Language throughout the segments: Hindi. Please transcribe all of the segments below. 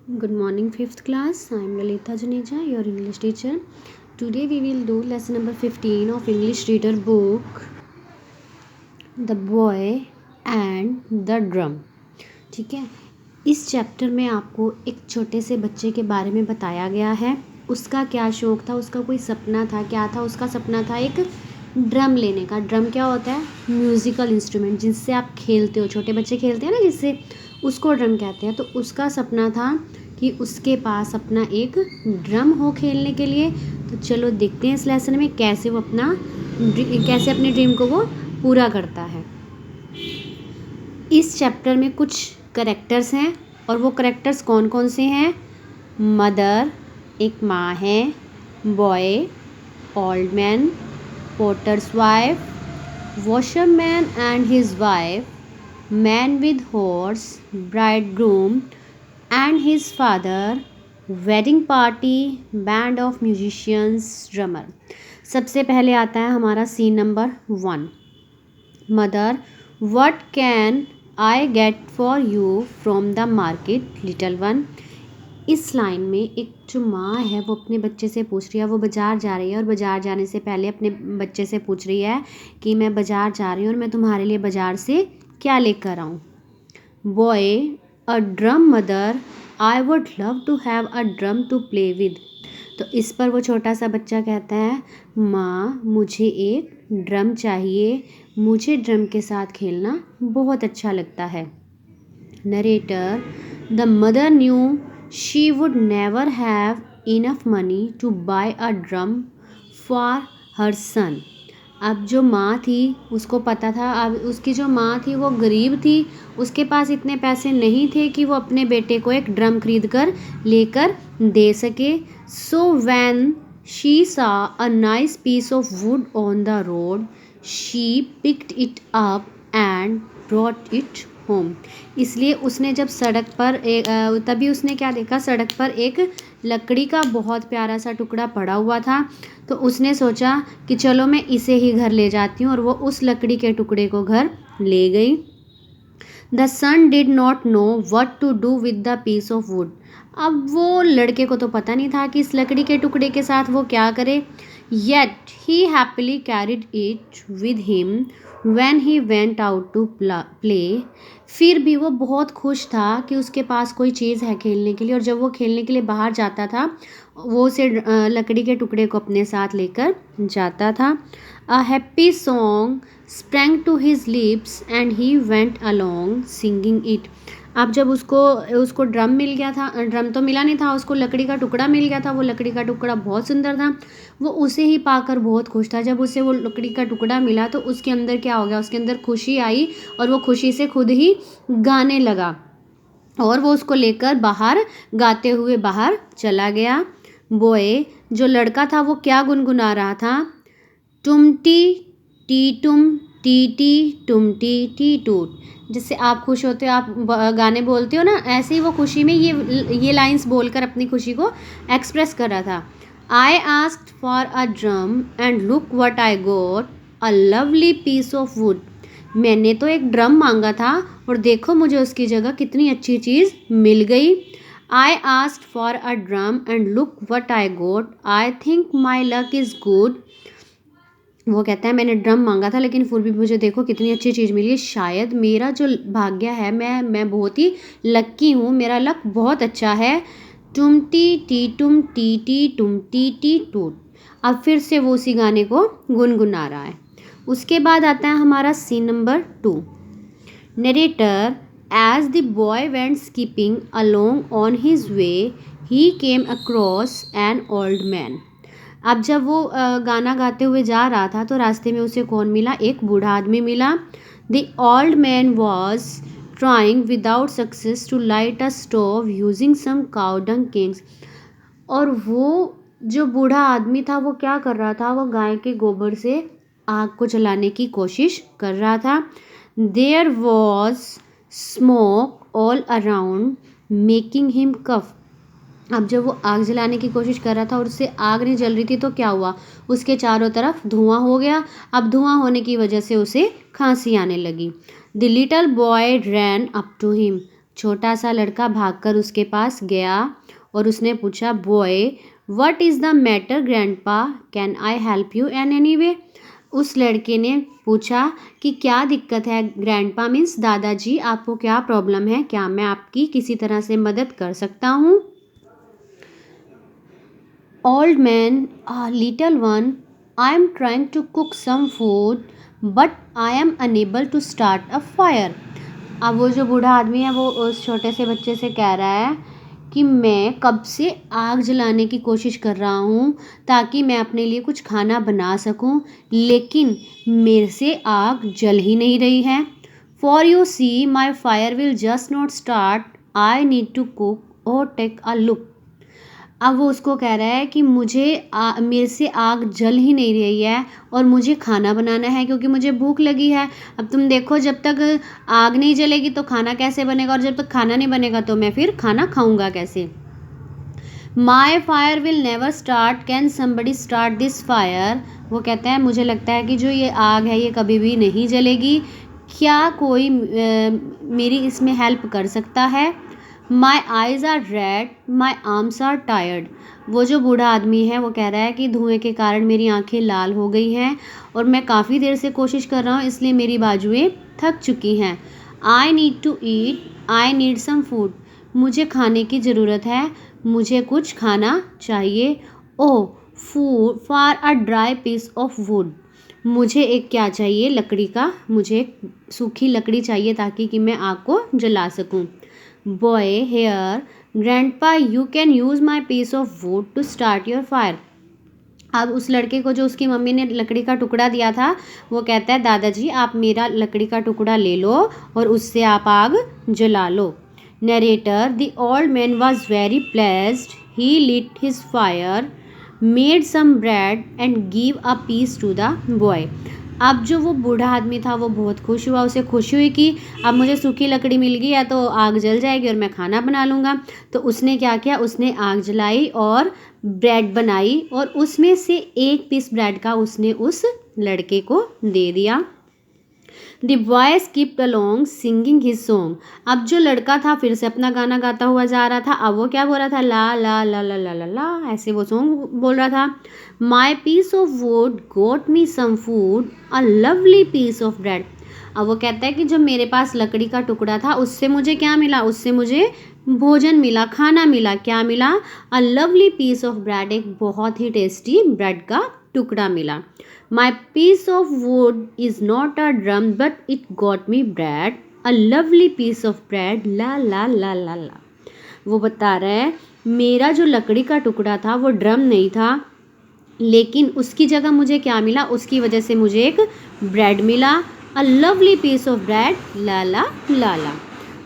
Good morning, fifth class. I am Lalita Juneja, your English teacher. Today we will do lesson number 15 of English reader book, The Boy and the Drum. ठीक है, इस चैप्टर में आपको एक छोटे से बच्चे के बारे में बताया गया है. उसका क्या शौक था, उसका कोई सपना था, क्या था उसका सपना था एक ड्रम लेने का. ड्रम क्या होता है? म्यूज़िकल इंस्ट्रूमेंट जिससे आप खेलते हो, छोटे बच्चे खेलते हैं ना जिससे, उसको ड्रम कहते हैं. तो उसका सपना था कि उसके पास अपना एक ड्रम हो खेलने के लिए. तो चलो देखते हैं इस लेसन में कैसे अपने ड्रीम को वो पूरा करता है. इस चैप्टर में कुछ करेक्टर्स हैं और वो करेक्टर्स कौन कौन से हैं? मदर, एक माँ है, boy, old man, potters wife, washerman and his wife, man with horse, bridegroom and his father, wedding party, band of musicians, drummer. सबसे पहले आता है हमारा scene number 1. Mother, what can I get for you from the market little one. इस लाइन में एक जो माँ है वो अपने बच्चे से पूछ रही है, वो बाज़ार जा रही है और बाज़ार जाने से पहले अपने बच्चे से पूछ रही है कि मैं बाज़ार जा रही हूँ और मैं तुम्हारे लिए बाज़ार से क्या लेकर आऊँ. Boy, a drum mother, I would love to have a drum to play with. तो इस पर वो छोटा सा बच्चा कहता है, माँ मुझे एक ड्रम चाहिए, मुझे ड्रम के साथ खेलना बहुत अच्छा लगता है. Narrator, the mother knew she would never have enough money to buy a drum for her son. अब जो माँ थी उसको पता था, अब उसकी जो माँ थी वो गरीब थी, उसके पास इतने पैसे नहीं थे कि वो अपने बेटे को एक ड्रम खरीद कर लेकर दे सके. So when she saw a nice piece of wood on the road she picked it up and brought it home. इसलिए उसने जब सड़क पर तभी उसने क्या देखा, सड़क पर एक लकड़ी का बहुत प्यारा सा टुकड़ा पड़ा हुआ था. तो उसने सोचा कि चलो मैं इसे ही घर ले जाती हूँ और वो उस लकड़ी के टुकड़े को घर ले गई. The son did not know what to do with the piece of wood. अब वो लड़के को तो पता नहीं था कि इस लकड़ी के टुकड़े के साथ वो क्या करे. Yet he happily carried it with him when he went out to play. फिर भी वो बहुत खुश था कि उसके पास कोई चीज़ है खेलने के लिए, और जब वो खेलने के लिए बाहर जाता था वो उसे लकड़ी के टुकड़े को अपने साथ लेकर जाता था. A happy song sprang to his lips and he went along singing it. अब जब उसको ड्रम मिल गया था, ड्रम तो मिला नहीं था, उसको लकड़ी का टुकड़ा मिल गया था. वो लकड़ी का टुकड़ा बहुत सुंदर था, वो उसे ही पाकर बहुत खुश था. जब उसे वो लकड़ी का टुकड़ा मिला तो उसके अंदर क्या हो गया, उसके अंदर खुशी आई और वो खुशी से खुद ही गाने लगा और वो उसको लेकर बाहर गाते हुए बाहर चला गया. बॉय, जो लड़का था वो क्या गुनगुना रहा था? टुमटी टी टुम टी टी टुमटी टी टूट. जिससे आप खुश होते हो, आप गाने बोलते हो ना, ऐसे ही वो खुशी में ये लाइंस बोलकर अपनी खुशी को एक्सप्रेस कर रहा था. I asked for a drum and look what I got, a lovely piece of wood. मैंने तो एक ड्रम मांगा था और देखो मुझे उसकी जगह कितनी अच्छी चीज़ मिल गई. आई asked for a drum and look what I got, I think my luck is good. वो कहता है मैंने ड्रम मांगा था लेकिन फिर भी मुझे देखो कितनी अच्छी चीज़ मिली, शायद मेरा जो भाग्य है, मैं बहुत ही लक्की हूँ, मेरा लक बहुत अच्छा है. टुम टी टी टूट. अब फिर से वो उसी गाने को गुनगुना रहा है. उसके बाद आता है हमारा scene number 2. Narrator, as the boy went skipping along on his way he came across an old man. अब जब वो गाना गाते हुए जा रहा था तो रास्ते में उसे कौन मिला? एक बूढ़ा आदमी मिला. The old man was trying without success to light a stove using some cow dung cakes. और वो जो बूढ़ा आदमी था वो क्या कर रहा था? वो गाय के गोबर से आग को जलाने की कोशिश कर रहा था. There was smoke all around making him cough. अब जब वो आग जलाने की कोशिश कर रहा था और उससे आग नहीं जल रही थी तो क्या हुआ? उसके चारों तरफ धुआं हो गया. अब धुआं होने की वजह से उसे खांसी आने लगी. The little boy ran up to him. छोटा सा लड़का भागकर उसके पास गया और उसने पूछा, boy what is the matter grandpa, can I help you in any way. उस लड़के ने पूछा कि क्या दिक्कत है ग्रैंडपा, मीन्स दादाजी आपको क्या प्रॉब्लम है, क्या मैं आपकी किसी तरह से मदद कर सकता हूँ। Old man, little one, I am trying to cook some food but I am unable to start a fire. अब वो जो बूढ़ा आदमी है वो उस छोटे से बच्चे से कह रहा है कि मैं कब से आग जलाने की कोशिश कर रहा हूँ ताकि मैं अपने लिए कुछ खाना बना सकूँ, लेकिन मेरे से आग जल ही नहीं रही है। For you see my fire will just not start, I need to cook और टेक अ लुक। अब वो उसको कह रहा है कि मेरे से आग जल ही नहीं रही है और मुझे खाना बनाना है क्योंकि मुझे भूख लगी है। अब तुम देखो, जब तक आग नहीं जलेगी तो खाना कैसे बनेगा, और जब तक खाना नहीं बनेगा तो मैं फिर खाना खाऊंगा कैसे। My fire will never start, can somebody start this fire. वो कहता है मुझे लगता है कि जो ये आग है ये कभी भी नहीं जलेगी, क्या कोई मेरी इसमें हेल्प कर सकता है। My eyes are red, my arms are tired. वो जो बूढ़ा आदमी है वो कह रहा है कि धुएं के कारण मेरी आंखें लाल हो गई हैं और मैं काफ़ी देर से कोशिश कर रहा हूँ, इसलिए मेरी बाजुएं थक चुकी हैं। I need to eat, I need some food. मुझे खाने की ज़रूरत है, मुझे कुछ खाना चाहिए। Oh food for a dry piece of wood. मुझे एक क्या चाहिए, लकड़ी का, मुझे एक सूखी लकड़ी चाहिए ताकि कि मैं आग को जला सकूं। Boy here grandpa you can use my piece of wood to start your fire. अब उस लड़के को जो उसकी मम्मी ने लकड़ी का टुकड़ा दिया था वो कहता है, दादाजी आप मेरा लकड़ी का टुकड़ा ले लो और उससे आप आग जला लो। Narrator, the old man was very pleased, he lit his fire, made some bread and give a piece to the boy। अब जो वो बूढ़ा आदमी था वो बहुत खुश हुआ, उसे खुशी हुई कि अब मुझे सूखी लकड़ी मिल गई है तो आग जल जाएगी और मैं खाना बना लूँगा। तो उसने क्या किया, उसने आग जलाई और ब्रेड बनाई और उसमें से एक पीस ब्रेड का उसने उस लड़के को दे दिया। The boy skipped along singing his song. अब जो लड़का था फिर से अपना गाना गाता हुआ जा रहा था। अब वो क्या बोल रहा था, ला ला ला ला ला ला ला, ऐसे वो सॉन्ग बोल रहा था। My piece of wood got me some food, a lovely piece of bread. अब वो कहता है कि जब मेरे पास लकड़ी का टुकड़ा था उससे मुझे क्या मिला, उससे मुझे भोजन मिला, खाना मिला। क्या मिला, a lovely piece of bread, एक बहुत ही टेस्टी ब्रेड का टुकड़ा मिला। My piece of wood is not a drum but it got me bread, a lovely piece of bread, ला ला ला ला ला। वो बता रहा है मेरा जो लकड़ी का टुकड़ा था वो ड्रम नहीं था, लेकिन उसकी जगह मुझे क्या मिला, उसकी वजह से मुझे एक ब्रेड मिला, a lovely piece of bread, ला ला ला ला।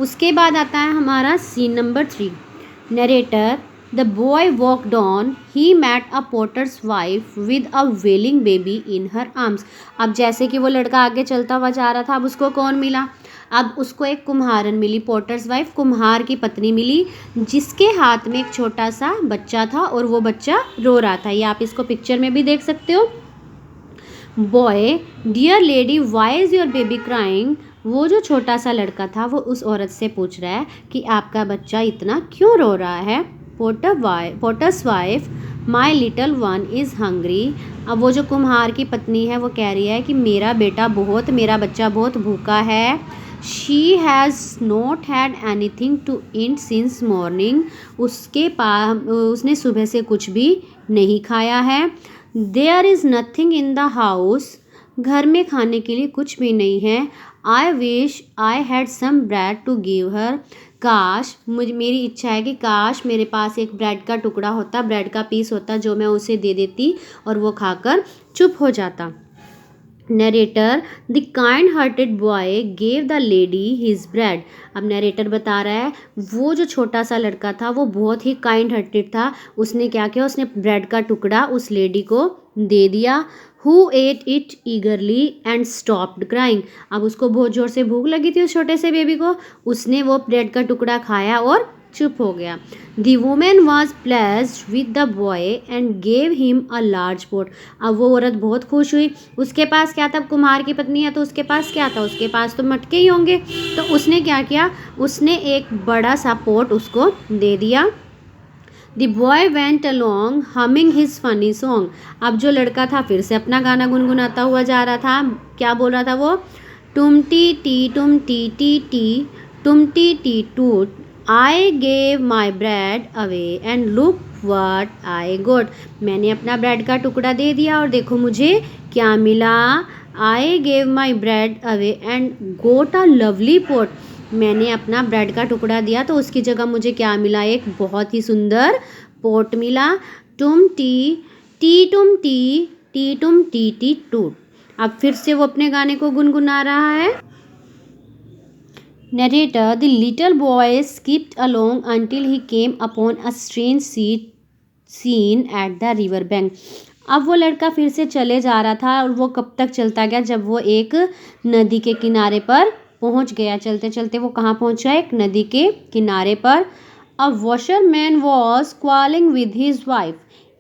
उसके बाद आता है हमारा scene number 3। Narrator, the boy walked on, he met a potter's wife with a wailing baby in her arms. अब जैसे कि वो लड़का आगे चलता हुआ जा रहा था, अब उसको कौन मिला, अब उसको एक कुम्हारन मिली, पोटर्स वाइफ, कुम्हार की पत्नी मिली, जिसके हाथ में एक छोटा सा बच्चा था और वो बच्चा रो रहा था। ये आप इसको पिक्चर में भी देख सकते हो। Boy, dear lady why is your baby crying. वो जो छोटा सा लड़का था वो उस औरत से पूछ रहा है कि आपका बच्चा इतना क्यों रो रहा है। Potters wife, my little one is hungry. अब वो जो कुम्हार की पत्नी है वो कह रही है कि मेरा बच्चा बहुत भूखा है। She has not had anything to eat since morning. उसने सुबह से कुछ भी नहीं खाया है। There is nothing in the house. घर में खाने के लिए कुछ भी नहीं है। I wish I had some bread to give her. मेरी इच्छा है कि काश मेरे पास एक ब्रेड का टुकड़ा होता, ब्रेड का पीस होता जो मैं उसे दे देती और वो खाकर चुप हो जाता। Narrator, the kind hearted boy gave the lady his bread. अब नरेटर बता रहा है वो जो छोटा सा लड़का था वो बहुत ही काइंड हार्टेड था, उसने क्या किया, उसने ब्रेड का टुकड़ा उस लेडी को दे दिया। Who at it ईगरली and stopped crying. अब उसको बहुत ज़ोर से भूख लगी थी उस छोटे से बेबी को, उसने वो ब्रेड का टुकड़ा खाया और चुप हो गया। The women was pleased with the boy and gave him a large pot. अब वो औरत बहुत खुश हुई। उसके पास क्या था, कुम्हार की पत्नी है तो उसके पास क्या था, उसके पास तो मटके ही होंगे। तो उसने क्या किया, उसने एक बड़ा सा पोट उसको दे दिया। The boy went along humming his funny song. अब जो लड़का था फिर से अपना गाना गुनगुनाता हुआ जा रहा था। क्या बोल रहा था वो, तुम टी टी तुम टी टूट, I gave my bread away and look what I got. मैंने अपना ब्रेड का टुकड़ा दे दिया और देखो मुझे क्या मिला। I gave my bread away and got a lovely pot. मैंने अपना ब्रेड का टुकड़ा दिया तो उसकी जगह मुझे क्या मिला, एक बहुत ही सुंदर पोट मिला। तुम तुम टी टूट। अब फिर से वो अपने गाने को गुनगुना रहा है। Narrator, the little boy skipped along until he came upon a strange scene at the river bank. अब वो लड़का फिर से चले जा रहा था और वो कब तक चलता गया, जब वो एक नदी के किनारे पर पहुंच गया। चलते चलते वो कहाँ पहुंचा, एक नदी के किनारे पर। A washerman was quarrelling with his wife.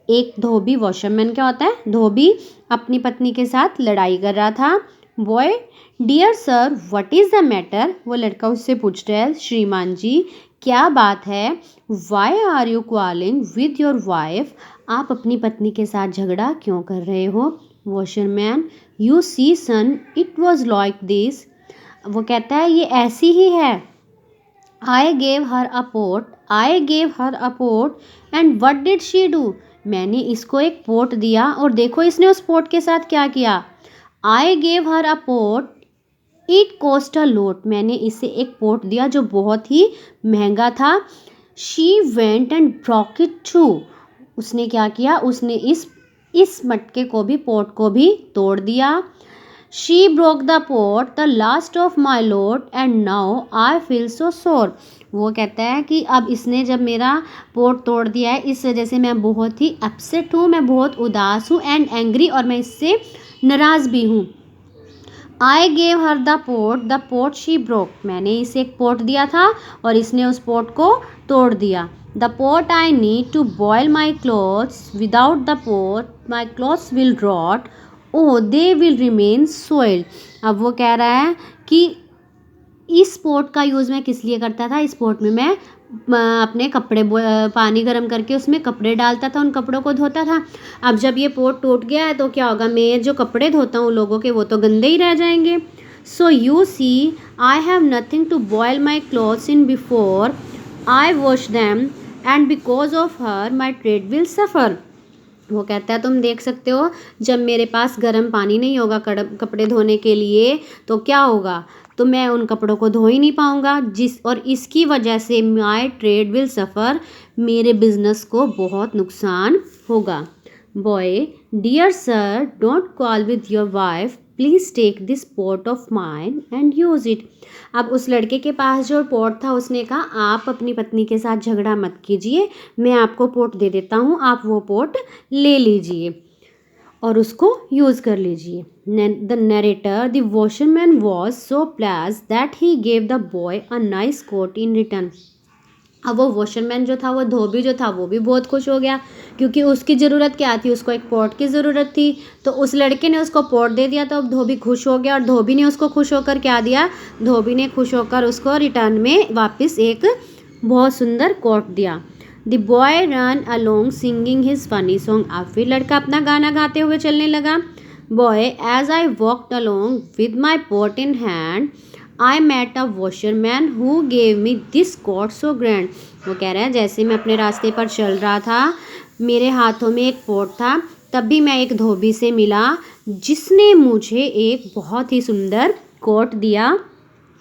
एक धोबी, वॉशरमैन क्या होता है, धोबी, अपनी पत्नी के साथ लड़ाई कर रहा था। Boy, dear sir what is the matter. वो लड़का उससे पूछ रहा है, श्रीमान जी क्या बात है। Why are you quarrelling with your wife. आप अपनी पत्नी के साथ झगड़ा क्यों कर रहे हो। Washerman, you see son it was like this. वो कहता है ये ऐसी ही है। I gave her a pot and what did she do. मैंने इसको एक पोट दिया और देखो इसने उस पोट के साथ क्या किया। I gave her a pot, it cost a lot. मैंने इसे एक पोट दिया जो बहुत ही महंगा था। She went and broke it too. उसने क्या किया, उसने इस मटके को भी, पोट को भी तोड़ दिया। She broke the pot, the last of my lot and now I feel so sore. वो कहता है कि अब इसने जब मेरा पोट तोड़ दिया है इस वजह से मैं बहुत ही अपसेट हूँ, मैं बहुत उदास हूँ एंड एंग्री, और मैं इससे नाराज़ भी हूँ। I gave her the pot she broke. मैंने इसे एक पोट दिया था और इसने उस पोट को तोड़ दिया। The pot I need to boil my clothes, without the pot my clothes will rot, oh they will remain soiled. अब वो कह रहा है कि इस पोट का यूज़ मैं किस लिए करता था, इस पोट में मैं अपने कपड़े पानी गर्म करके उसमें कपड़े डालता था, उन कपड़ों को धोता था। अब जब ये पोट टूट गया है तो क्या होगा, मैं जो कपड़े धोता हूँ लोगों के वो तो गंदे ही रह जाएंगे। So you see I have nothing to boil my clothes in before I wash them and because of her my trade will suffer. वो कहता है तुम देख सकते हो जब मेरे पास गर्म पानी नहीं होगा कपड़े धोने के लिए तो क्या होगा, तो मैं उन कपड़ों को धो ही नहीं पाऊँगा, और इसकी वजह से माई ट्रेड विल सफ़र, मेरे बिजनेस को बहुत नुकसान होगा। Boy, dear sir don't quarrel with your wife, please take this pot of mine and use it. अब उस लड़के के पास जो पॉट था उसने कहा आप अपनी पत्नी के साथ झगड़ा मत कीजिए, मैं आपको पॉट दे देता हूँ, आप वो पॉट ले लीजिए और उसको यूज़ कर लीजिए। The narrator, the washerman was so placed that he gave the boy a nice quote in return. अब वो वॉशरमैन जो था, वो धोबी जो था, वो भी बहुत खुश हो गया क्योंकि उसकी ज़रूरत क्या थी, उसको एक पॉट की ज़रूरत थी। तो उस लड़के ने उसको पॉट दे दिया तो अब धोबी खुश हो गया, और धोबी ने उसको खुश होकर क्या दिया, धोबी ने खुश होकर उसको रिटर्न में वापस एक बहुत सुंदर कोट दिया। The boy ran along singing his funny song. अब फिर लड़का अपना गाना गाते हुए चलने लगा। Boy, as I walked along with my pot in hand I met a washerman who gave me this coat so grand. वो कह रहा है जैसे मैं अपने रास्ते पर चल रहा था, मेरे हाथों में एक पॉट था, तब भी मैं एक धोबी से मिला जिसने मुझे एक बहुत ही सुंदर कोट दिया।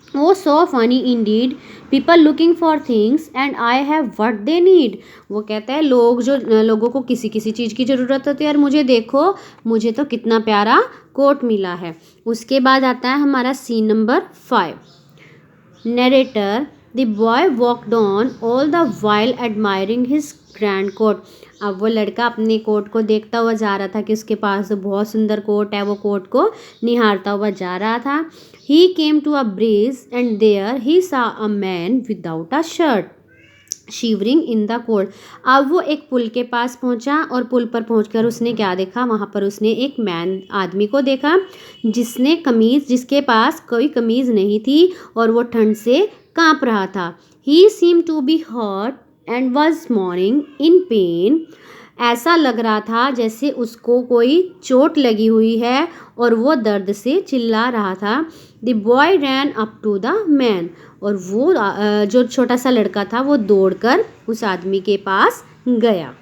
Oh so funny indeed, people looking for things and I have what they need. वो कहता है लोगों को किसी किसी चीज़ की ज़रूरत होती है और मुझे देखो, मुझे तो कितना प्यारा कोट मिला है। उसके बाद आता है हमारा scene number 5। Narrator, the boy walked on all the while admiring his grand coat. अब वो लड़का अपने कोट को देखता हुआ जा रहा था कि उसके पास तो बहुत सुंदर कोट है, वो कोट को निहारता हुआ जा रहा था। He came to a bridge and there he saw a man without a shirt. Shivering in the cold. अब वो एक पुल के पास पहुंचा और पुल पर पहुंचकर उसने क्या देखा, वहाँ पर उसने एक आदमी को देखा जिसके पास कोई कमीज़ नहीं थी और वो ठंड से कांप रहा था। He seem to be hurt and was mourning in pain. ऐसा लग रहा था जैसे उसको कोई चोट लगी हुई है और वो दर्द से चिल्ला रहा था। The boy ran up to the man. और वो जो छोटा सा लड़का था वो दौड़कर उस आदमी के पास गया।